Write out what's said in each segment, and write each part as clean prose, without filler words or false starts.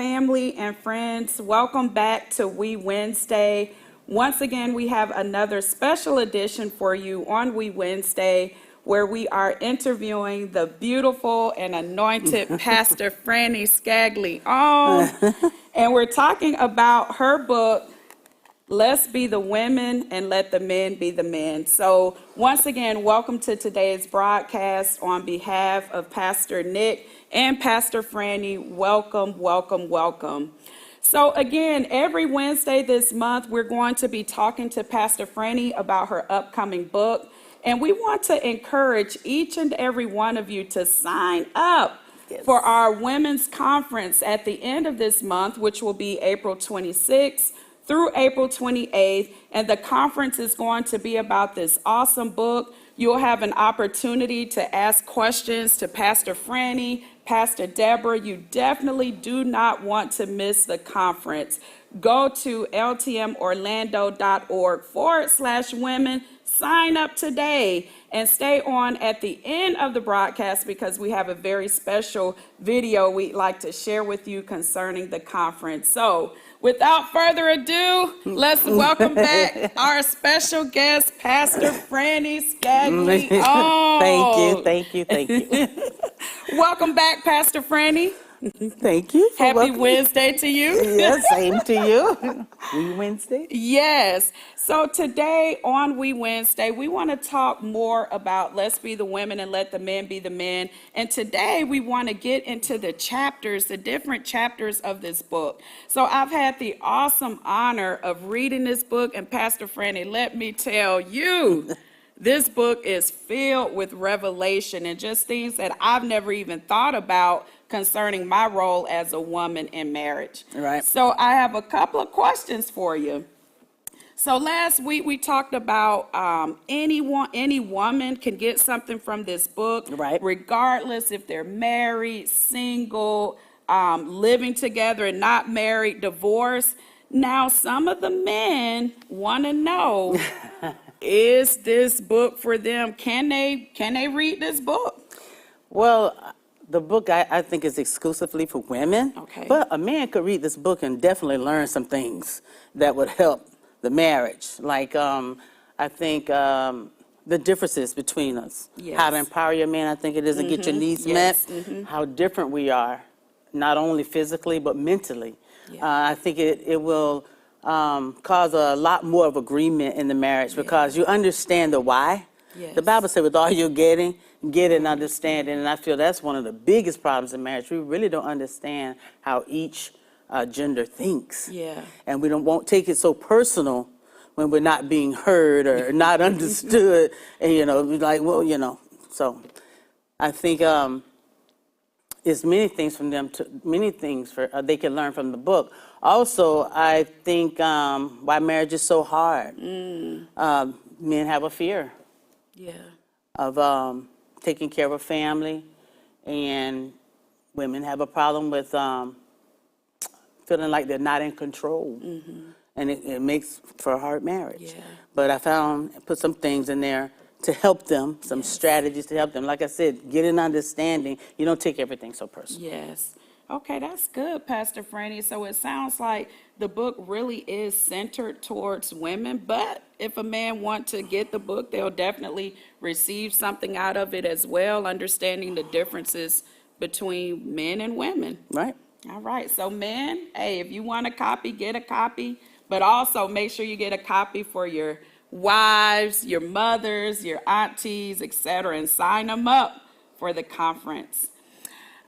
family and friends. Welcome back to We Wednesday. Once again, we have another special edition for you on We Wednesday, where we are interviewing the beautiful and anointed Pastor Franny Skaggley. And we're talking about her book, Let's Be the Women and Let the Men Be the Men. So once again, welcome to today's broadcast on behalf of Pastor Nick and Pastor Franny. Welcome, welcome, welcome. So again, every Wednesday this month, we're going to be talking to Pastor Franny about her upcoming book. And we want to encourage each and every one of you to sign up for our women's conference at the end of this month, which will be April 26th. Through April 28th, and the conference is going to be about this awesome book. You'll have an opportunity to ask questions to Pastor Franny, Pastor Deborah. You definitely do not want to miss the conference. Go to ltmorlando.org/women. Sign up today and stay on at the end of the broadcast because we have a very special video we'd like to share with you concerning the conference. So, without further ado, let's welcome back our special guest, Pastor Franny Skaggley. Oh. Thank you. Welcome back, Pastor Franny. Thank you. Happy Wednesday to you. Yes, same to you. We Wednesday? Yes. So today on We Wednesday, we want to talk more about Let's Be the Women and Let the Men Be the Men. And today we want to get into the chapters, the different chapters of this book. So I've had the awesome honor of reading this book. And Pastor Franny, let me tell you, this book is filled with revelation and just things that I've never even thought about concerning my role as a woman in marriage. Right. So I have a couple of questions for you. So last week we talked about any woman can get something from this book, right, regardless if they're married, single, living together and not married, divorced. Now some of the men want to know, is this book for them? Can they read this book? Well, the book I think is exclusively for women. Okay. But a man could read this book and definitely learn some things that would help the marriage. Like I think the differences between us. Yes. How to empower your man, I think it is, and get your needs met. How different we are, not only physically but mentally. Yeah. I think it will cause a lot more of agreement in the marriage because you understand the why. Yes. The Bible said, with all you're getting, get it and understand it. And I feel that's one of the biggest problems in marriage. We really don't understand how each gender thinks. Yeah. And we won't take it so personal when we're not being heard or not understood. And, we're like, well, So I think it's many things from them, many things they can learn from the book. Also, I think why marriage is so hard. Men have a fear. Yeah. Of taking care of a family, and women have a problem with feeling like they're not in control, and it makes for a hard marriage. Yeah. But I put some things in there to help them, some strategies to help them. Like I said, get an understanding. You don't take everything so personal. Yes. Okay, that's good, Pastor Franny. So it sounds like the book really is centered towards women, but if a man wants to get the book, they'll definitely receive something out of it as well, understanding the differences between men and women. Right. All right. So men, hey, if you want a copy, get a copy, but also make sure you get a copy for your wives, your mothers, your aunties, etc., and sign them up for the conference.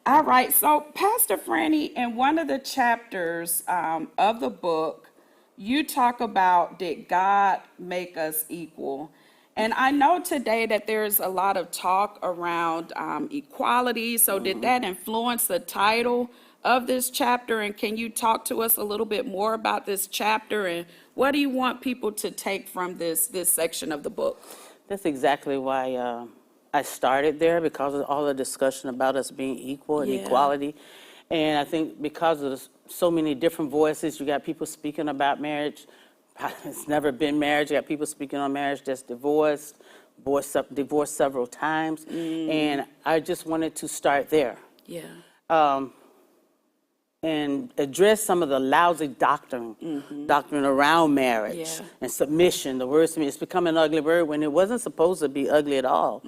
All right, so Pastor Franny, in one of the chapters of the book, you talk about, did God make us equal? And I know today that there's a lot of talk around equality, so did that influence the title of this chapter? And can you talk to us a little bit more about this chapter, and what do you want people to take from this section of the book? That's exactly why I started there, because of all the discussion about us being equal and equality. And I think because of so many different voices, you got people speaking about marriage. It's never been marriage. You got people speaking on marriage that's divorced several times. And I just wanted to start there. Yeah. and address some of the lousy doctrine around marriage and submission. The word submission, it's become an ugly word when it wasn't supposed to be ugly at all.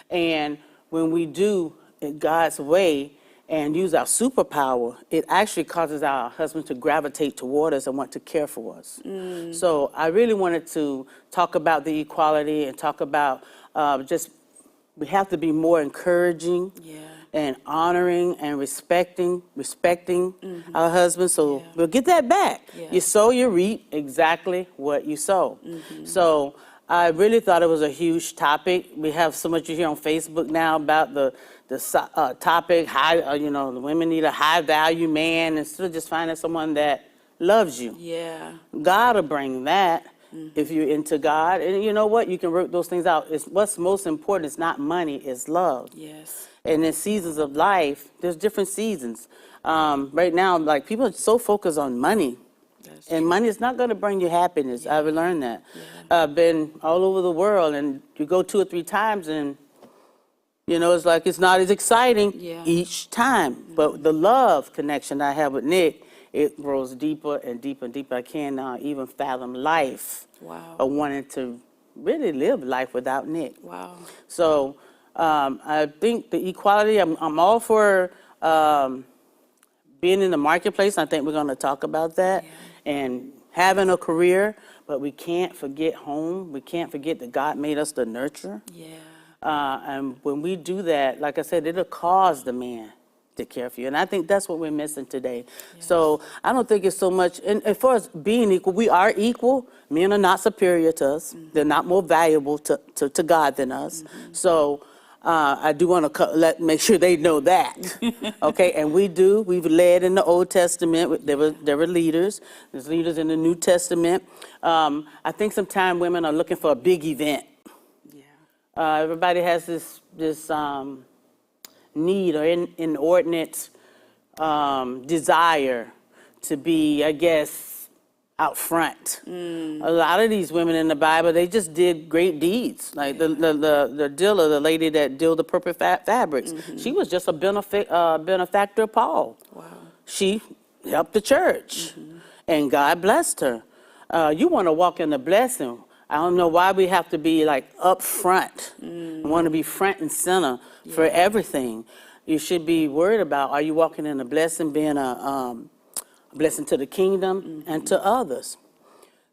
And when we do it God's way and use our superpower, it actually causes our husband to gravitate toward us and want to care for us. So I really wanted to talk about the equality and talk about we have to be more encouraging and honoring and respecting our husbands. So we'll get that back. You sow, you reap exactly what you sow. So I really thought it was a huge topic. We have so much you hear on Facebook now about the topic. The women need a high value man instead of just finding someone that loves you. God will bring that. If you're into God, and you know what, you can work those things out. What's most important is not money, it's love. And in seasons of life, there's different seasons. Right now, like, people are so focused on money, and money is not going to bring you happiness. I've learned that. I've been all over the world, and you go 2 or 3 times, and it's like it's not as exciting each time. But the love connection I have with Nick, it grows deeper and deeper and deeper. I cannot even fathom life of wanting to really live life without Nick. So I think the equality, I'm all for being in the marketplace. I think we're going to talk about that and having a career, but we can't forget home. We can't forget that God made us to nurture. And when we do that, like I said, it'll cause the man to care for you. And I think that's what we're missing today. So I don't think it's so much, and as far as being equal, we are equal. Men are not superior to us. They're not more valuable to God than us. So I do want to make sure they know that. Okay, and we've led in the Old Testament. There were leaders. There's leaders in the New Testament. I think sometimes women are looking for a big event. Everybody has this need or inordinate desire to be, I guess, out front. A lot of these women in the Bible, they just did great deeds. Like the dealer, the lady that dealt the purple fabrics, she was just a benefactor of Paul. She helped the church, and God blessed her. You want to walk in the blessing. I don't know why we have to be like up front. We want to be front and center for everything. You should be worried about, are you walking in a blessing, being a blessing to the kingdom and to others.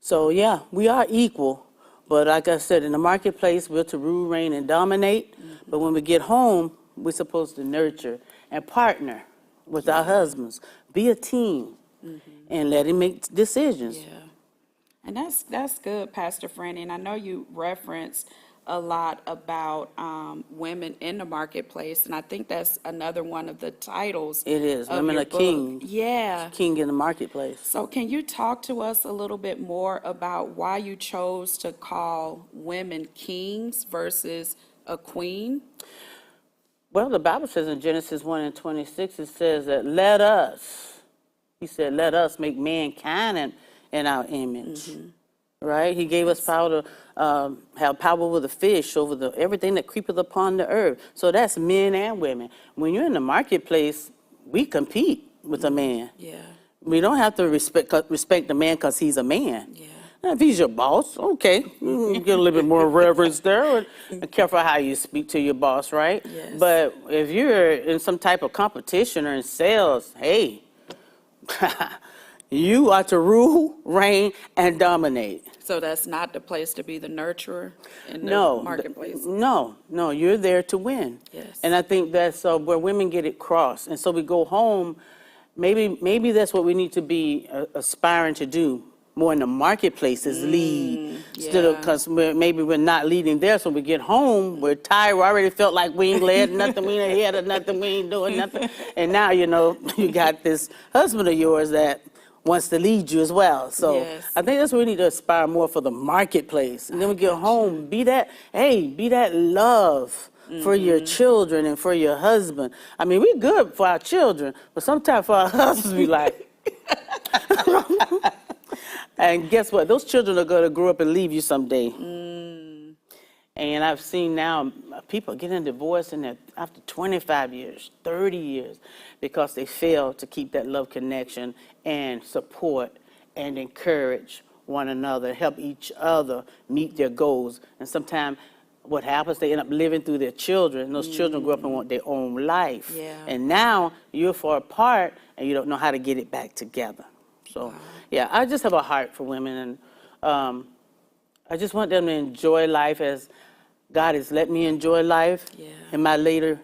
So yeah, we are equal, but like I said, in the marketplace, we're to rule, reign, and dominate. But when we get home, we're supposed to nurture and partner with our husbands. Be a team and let him make decisions. And that's good, Pastor Franny. And I know you referenced a lot about women in the marketplace, and I think that's another one of the titles. It is. Of Women your are book. king. Yeah. King in the marketplace. So can you talk to us a little bit more about why you chose to call women kings versus a queen? Well, the Bible says in Genesis 1:26, it says that he said, let us make mankind in our image. Right? He gave us power to have power over the fish, over everything that creepeth upon the earth. So that's men and women. When you're in the marketplace, we compete with a man. We don't have to respect the man because he's a man. Now, if he's your boss, okay, you can get a little bit more reverence there. And careful how you speak to your boss, right? But if you're in some type of competition or in sales, hey, you are to rule, reign, and dominate. So that's not the place to be the nurturer in the marketplace? No, you're there to win. And I think that's where women get it crossed. And so we go home, maybe that's what we need to be aspiring to do more in the marketplace is lead. Instead of, because maybe we're not leading there, so we get home, we're tired, we already felt like we ain't led nothing, we ain't ahead of nothing, we ain't doing nothing. And now, you got this husband of yours that wants to lead you as well. So I think that's what we need to aspire more for the marketplace. And then we get home, be that love for your children and for your husband. I mean, we're good for our children, but sometimes for our husbands, we like. And guess what? Those children are going to grow up and leave you someday. And I've seen now people getting divorced after 25 years, 30 years, because they fail to keep that love connection and support and encourage one another, help each other meet their goals. And sometimes what happens, they end up living through their children. Those children grow up and want their own life. Yeah. And now you're far apart and you don't know how to get it back together. So, yeah, I just have a heart for women, and I just want them to enjoy life as God has let me enjoy life in my later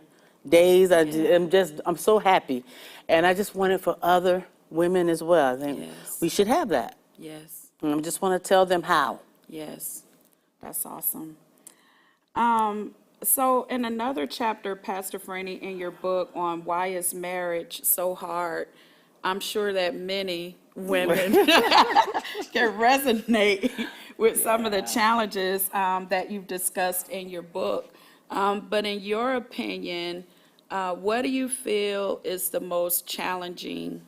days. I'm so happy. And I just want it for other women as well. I think we should have that. Yes. And I just want to tell them how. Yes. That's awesome. So in another chapter, Pastor Franny, in your book on why is marriage so hard, I'm sure that many women can resonate with some of the challenges that you've discussed in your book. But in your opinion, what do you feel is the most challenging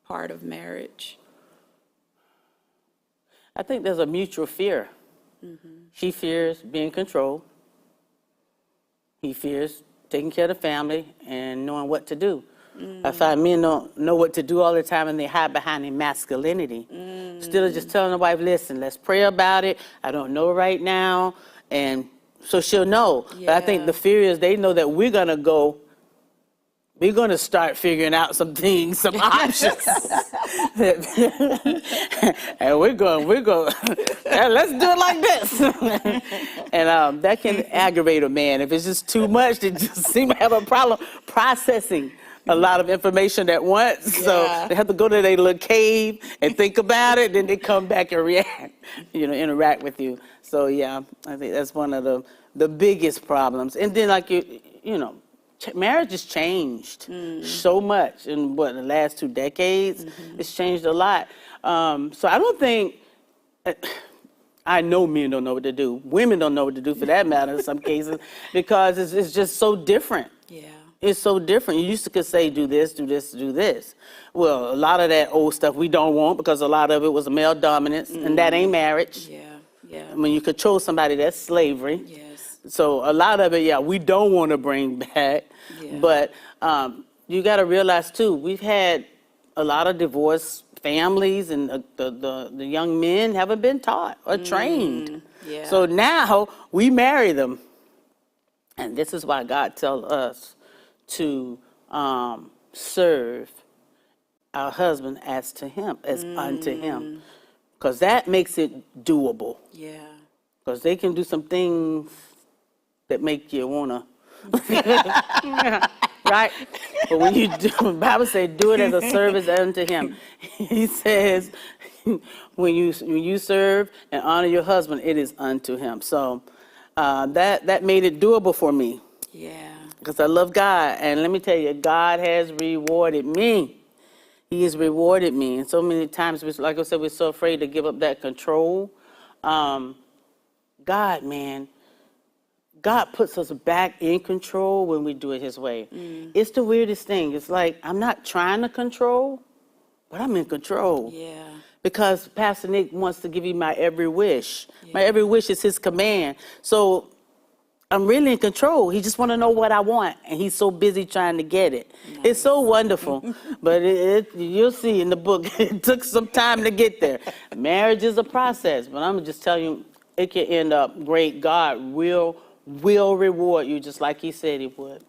part of marriage? I think there's a mutual fear. She fears being controlled. He fears taking care of the family and knowing what to do. I find men don't know what to do all the time, and they hide behind their masculinity. Instead of just telling the wife, listen, let's pray about it. I don't know right now. And so she'll know. But I think the fear is they know that we're going to start figuring out some things, some options. And we're going, let's do it like this. And that can aggravate a man. If it's just too much, they just seem to have a problem processing a lot of information at once. So they have to go to their little cave and think about it, then they come back and react, interact with you. So yeah, I think that's one of the biggest problems. And then marriage has changed so much in the last 2 decades. It's changed a lot. So I don't think, I know men don't know what to do. Women don't know what to do for that matter in some cases, because it's just so different. Yeah. It's so different. You used to could say, do this, do this, do this. Well, a lot of that old stuff we don't want, because a lot of it was male dominance, and that ain't marriage. Yeah. When you control somebody, that's slavery. Yes. So a lot of it, we don't want to bring back. Yeah. But you got to realize, too, we've had a lot of divorced families, and the young men haven't been taught or trained. Yeah. So now we marry them. And this is why God tells us to serve our husband as unto him. Because that makes it doable. Yeah. Because they can do some things that make you want to. Right? But when you do, the Bible says, do it as a service unto him. He says, when you serve and honor your husband, it is unto him. So that made it doable for me. Yeah. Because I love God. And let me tell you, God has rewarded me. He has rewarded me. And so many times, like I said, we're so afraid to give up that control. God, man, God puts us back in control when we do it his way. It's the weirdest thing. It's like, I'm not trying to control, but I'm in control. Yeah. Because Pastor Nick wants to give you my every wish. My every wish is his command. So I'm really in control. He just want to know what I want, and he's so busy trying to get it. Nice. It's so wonderful. But you'll see in the book, it took some time to get there. Marriage is a process, but I'm just telling you, it can end up great. God will reward you just like he said he would.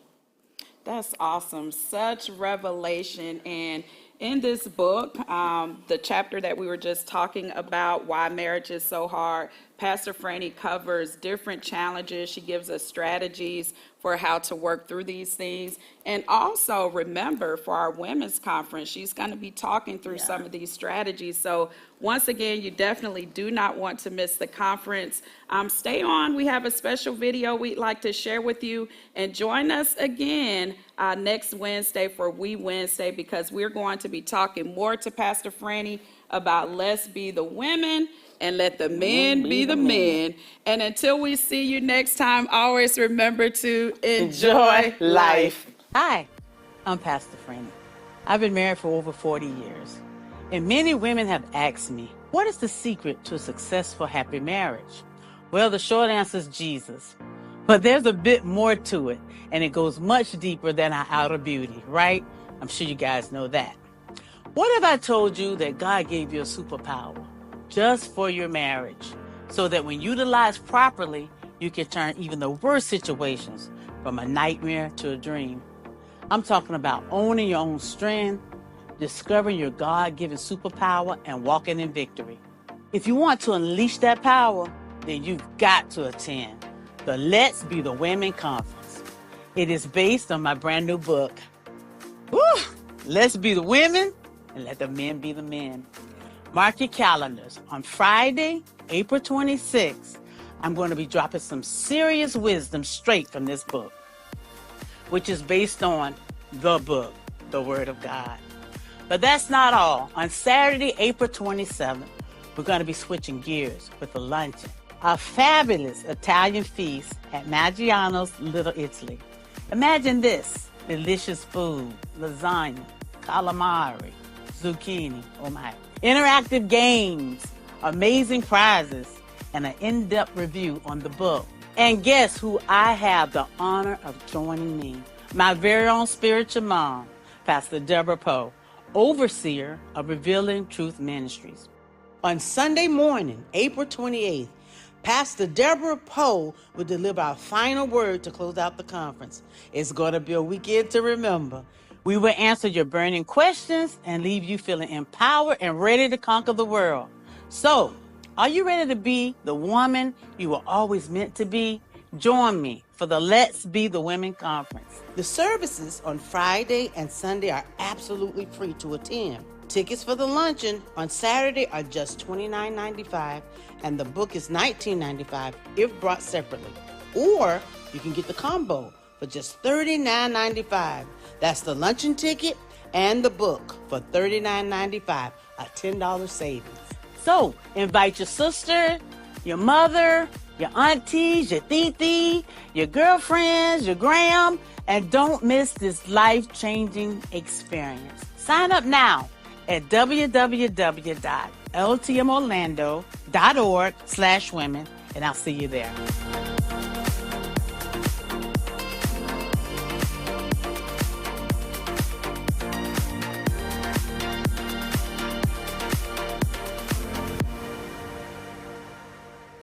That's awesome. Such revelation. And in this book, the chapter that we were just talking about, why marriage is so hard, Pastor Franny covers different challenges. She gives us strategies for how to work through these things. And also, remember, for our women's conference, she's going to be talking through some of these strategies. So once again, you definitely do not want to miss the conference. Stay on. We have a special video we'd like to share with you. And join us again next Wednesday for We Wednesday, because we're going to be talking more to Pastor Franny about let's be the women and let the men be the men. And until we see you next time, always remember to enjoy life. Hi, I'm Pastor Franny. I've been married for over 40 years. And many women have asked me, what is the secret to a successful, happy marriage? Well, the short answer is Jesus. But there's a bit more to it, and it goes much deeper than our outer beauty, right? I'm sure you guys know that. What if I told you that God gave you a superpower just for your marriage, so that when utilized properly, you can turn even the worst situations from a nightmare to a dream? I'm talking about owning your own strength, discovering your God-given superpower, and walking in victory. If you want to unleash that power, then you've got to attend the Let's Be the Women Conference. It is based on my brand new book. Woo! Let's be the women and let the men be the men. Mark your calendars. On Friday, April 26th, I'm going to be dropping some serious wisdom straight from this book, which is based on the book, the Word of God. But that's not all. On Saturday, April 27th, we're going to be switching gears with a luncheon, a fabulous Italian feast at Maggiano's Little Italy. Imagine this: delicious food, lasagna, calamari, zucchini, oh my, interactive games, amazing prizes, and an in-depth review on the book. And guess who I have the honor of joining me? My very own spiritual mom, Pastor Deborah Poe, overseer of Revealing Truth Ministries. On Sunday morning, April 28th, Pastor Deborah Poe will deliver our final word to close out the conference. It's going to be a weekend to remember. We will answer your burning questions and leave you feeling empowered and ready to conquer the world. So, are you ready to be the woman you were always meant to be? Join me for the Let's Be the Women Conference. The services on Friday and Sunday are absolutely free to attend. Tickets for the luncheon on Saturday are just $29.95, and the book is $19.95 if brought separately. Or you can get the combo for just $39.95. That's the luncheon ticket and the book for $39.95, a $10 savings. So invite your sister, your mother, your aunties, your titi, your girlfriends, your gram, and don't miss this life-changing experience. Sign up now at www.ltmorlando.org/women, and I'll see you there.